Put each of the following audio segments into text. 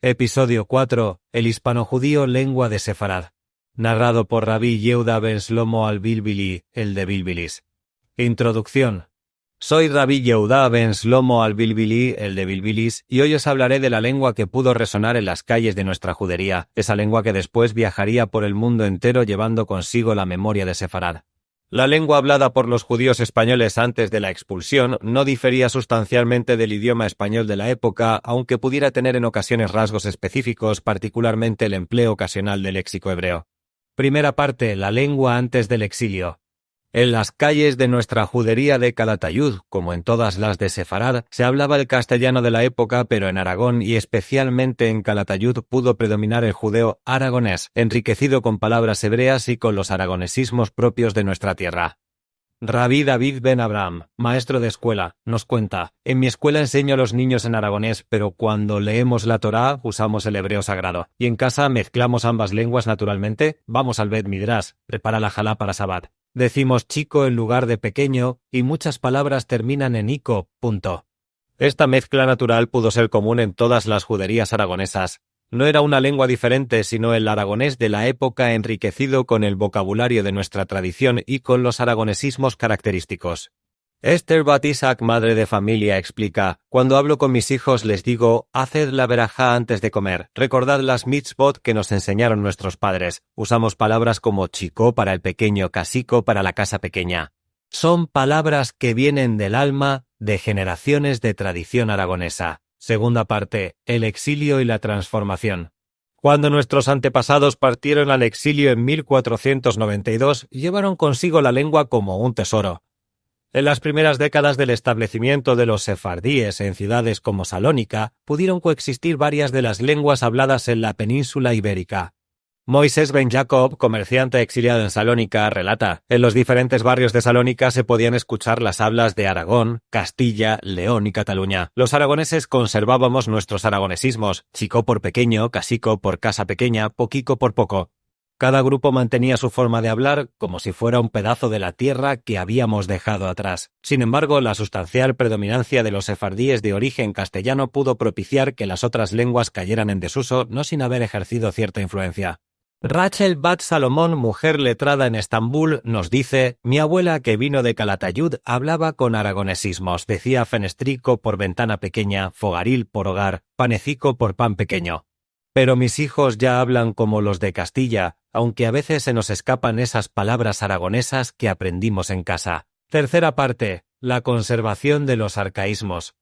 Episodio 4. El hispano-judío lengua de Sefarad. Narrado por Rabbi Yehuda ben Shlomo al-Bilbili, el de Bilbilis. Introducción. Soy Rabbi Yehuda ben Shlomo al-Bilbili, el de Bilbilis, y hoy os hablaré de la lengua que pudo resonar en las calles de nuestra judería, esa lengua que después viajaría por el mundo entero llevando consigo la memoria de Sefarad. La lengua hablada por los judíos españoles antes de la expulsión no difería sustancialmente del idioma español de la época, aunque pudiera tener en ocasiones rasgos específicos, particularmente el empleo ocasional del léxico hebreo. Primera parte, la lengua antes del exilio. En las calles de nuestra judería de Calatayud, como en todas las de Sefarad, se hablaba el castellano de la época, pero en Aragón y especialmente en Calatayud pudo predominar el judeo aragonés, enriquecido con palabras hebreas y con los aragonesismos propios de nuestra tierra. Rabbi David ben Abraham, maestro de escuela, nos cuenta: en mi escuela enseño a los niños en aragonés, pero cuando leemos la Torá usamos el hebreo sagrado, y en casa mezclamos ambas lenguas naturalmente. Vamos al Bet Midrash, prepara la jalá para Sabbat. Decimos chico en lugar de pequeño, y muchas palabras terminan en ico. Esta mezcla natural pudo ser común en todas las juderías aragonesas. No era una lengua diferente, sino el aragonés de la época enriquecido con el vocabulario de nuestra tradición y con los aragonesismos característicos. Esther Bat Isaac, madre de familia, explica: cuando hablo con mis hijos les digo, haced la verajá antes de comer, recordad las mitzvot que nos enseñaron nuestros padres. Usamos palabras como chico para el pequeño, casico para la casa pequeña. Son palabras que vienen del alma de generaciones de tradición aragonesa. Segunda parte, el exilio y la transformación. Cuando nuestros antepasados partieron al exilio en 1492, llevaron consigo la lengua como un tesoro. En las primeras décadas del establecimiento de los sefardíes en ciudades como Salónica, pudieron coexistir varias de las lenguas habladas en la península ibérica. Moisés ben Jacob, comerciante exiliado en Salónica, relata: en los diferentes barrios de Salónica se podían escuchar las hablas de Aragón, Castilla, León y Cataluña. Los aragoneses conservábamos nuestros aragonesismos: chico por pequeño, casico por casa pequeña, poquico por poco. Cada grupo mantenía su forma de hablar como si fuera un pedazo de la tierra que habíamos dejado atrás. Sin embargo, la sustancial predominancia de los sefardíes de origen castellano pudo propiciar que las otras lenguas cayeran en desuso, no sin haber ejercido cierta influencia. Rachel Bat Salomón, mujer letrada en Estambul, nos dice: mi abuela, que vino de Calatayud, hablaba con aragonesismos. Decía fenestrico por ventana pequeña, fogaril por hogar, panecico por pan pequeño. Pero mis hijos ya hablan como los de Castilla, aunque a veces se nos escapan esas palabras aragonesas que aprendimos en casa. Tercera parte, la conservación de los arcaísmos.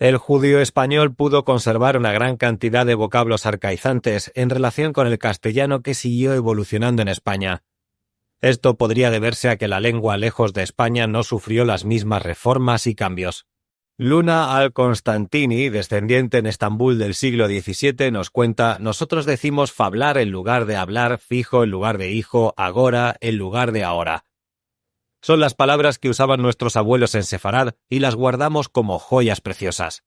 El judío español pudo conservar una gran cantidad de vocablos arcaizantes en relación con el castellano que siguió evolucionando en España. Esto podría deberse a que la lengua lejos de España no sufrió las mismas reformas y cambios. Luna al-Constantini, descendiente en Estambul del siglo XVII, nos cuenta: nosotros decimos fablar en lugar de hablar, fijo en lugar de hijo, agora en lugar de ahora. Son las palabras que usaban nuestros abuelos en Sefarad y las guardamos como joyas preciosas.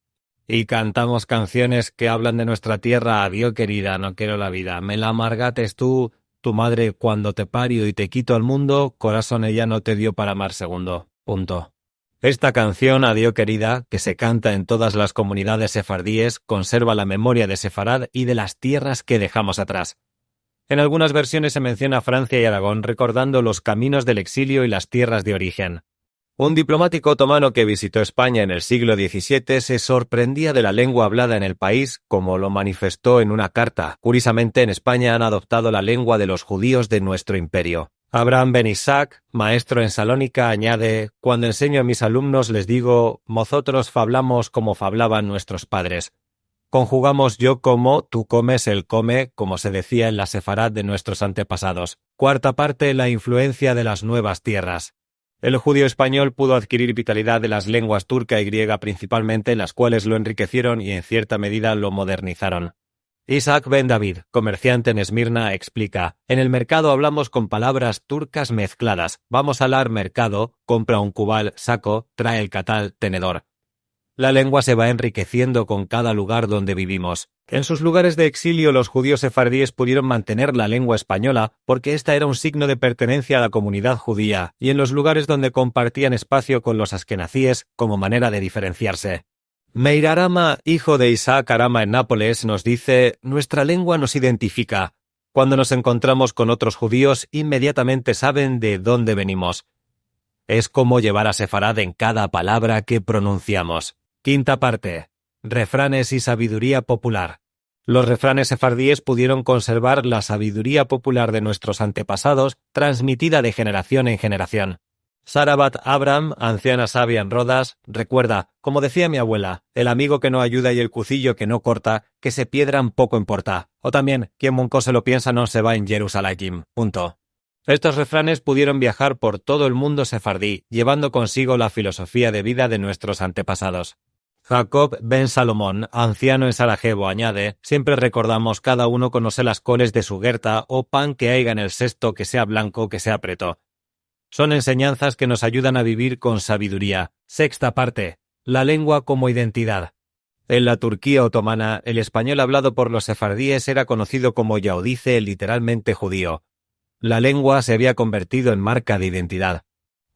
Y cantamos canciones que hablan de nuestra tierra: adiós querida, no quiero la vida, me la amargates tú, tu madre cuando te pario y te quito al mundo, corazón ella no te dio para amar segundo. Esta canción, Adiós querida, que se canta en todas las comunidades sefardíes, conserva la memoria de Sefarad y de las tierras que dejamos atrás. En algunas versiones se menciona Francia y Aragón, recordando los caminos del exilio y las tierras de origen. Un diplomático otomano que visitó España en el siglo XVII se sorprendía de la lengua hablada en el país, como lo manifestó en una carta. Curiosamente, en España han adoptado la lengua de los judíos de nuestro imperio. Abraham ben Isaac, maestro en Salónica, añade: cuando enseño a mis alumnos les digo, vosotros fablamos como fablaban nuestros padres. Conjugamos yo como, tú comes, él come, como se decía en la Sefarad de nuestros antepasados. Cuarta parte, la influencia de las nuevas tierras. El judío español pudo adquirir vitalidad de las lenguas turca y griega principalmente, las cuales lo enriquecieron y en cierta medida lo modernizaron. Isaac ben David, comerciante en Esmirna, explica: en el mercado hablamos con palabras turcas mezcladas. Vamos al mercado, compra un cubal, saco, trae el catal, tenedor. La lengua se va enriqueciendo con cada lugar donde vivimos. En sus lugares de exilio los judíos sefardíes pudieron mantener la lengua española porque esta era un signo de pertenencia a la comunidad judía, y en los lugares donde compartían espacio con los askenazíes como manera de diferenciarse. Meirarama, hijo de Isaac Arama en Nápoles, nos dice: nuestra lengua nos identifica. Cuando nos encontramos con otros judíos, inmediatamente saben de dónde venimos. Es como llevar a sefarad en cada palabra que pronunciamos. Quinta parte. Refranes y sabiduría popular. Los refranes sefardíes pudieron conservar la sabiduría popular de nuestros antepasados, transmitida de generación en generación. Sarabat Abram, anciana sabia en Rodas, recuerda, como decía mi abuela, el amigo que no ayuda y el cucillo que no corta, que se piedran poco importa. O también, quien munco se lo piensa no se va en Jerusalén. Punto. Estos refranes pudieron viajar por todo el mundo sefardí, llevando consigo la filosofía de vida de nuestros antepasados. Jacob ben Salomón, anciano en Sarajevo, añade: siempre recordamos cada uno conoce las coles de su huerta o pan que haiga en el cesto que sea blanco que sea preto. Son enseñanzas que nos ayudan a vivir con sabiduría. Sexta parte. La lengua como identidad. En la Turquía otomana, el español hablado por los sefardíes era conocido como yaudice, literalmente judío. La lengua se había convertido en marca de identidad.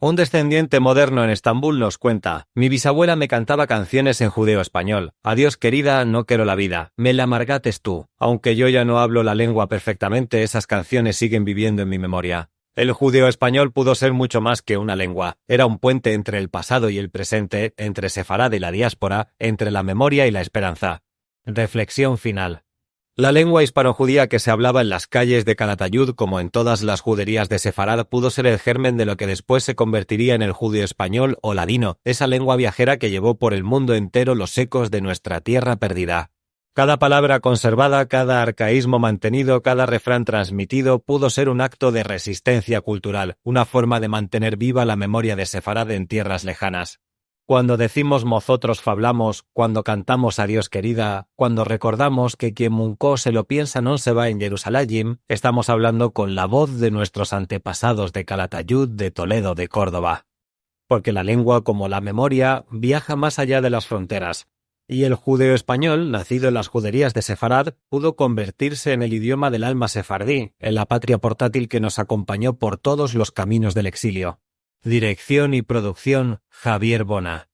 Un descendiente moderno en Estambul nos cuenta: mi bisabuela me cantaba canciones en judeo-español. Adiós querida, no quiero la vida. Me la amargates tú. Aunque yo ya no hablo la lengua perfectamente, esas canciones siguen viviendo en mi memoria. El judeo-español pudo ser mucho más que una lengua. Era un puente entre el pasado y el presente, entre sefarad y la diáspora, entre la memoria y la esperanza. Reflexión final. La lengua hispano-judía que se hablaba en las calles de Calatayud, como en todas las juderías de sefarad, pudo ser el germen de lo que después se convertiría en el judeo-español o ladino, esa lengua viajera que llevó por el mundo entero los ecos de nuestra tierra perdida. Cada palabra conservada, cada arcaísmo mantenido, cada refrán transmitido pudo ser un acto de resistencia cultural, una forma de mantener viva la memoria de sefarad en tierras lejanas. Cuando decimos mozotros fablamos, cuando cantamos adiós querida, cuando recordamos que quien muncó se lo piensa non se va en Jerusalén, estamos hablando con la voz de nuestros antepasados de Calatayud, de Toledo, de Córdoba. Porque la lengua, como la memoria, viaja más allá de las fronteras. Y el judeo-español, nacido en las juderías de sefarad, pudo convertirse en el idioma del alma sefardí, en la patria portátil que nos acompañó por todos los caminos del exilio. Dirección y producción: Javier Bona.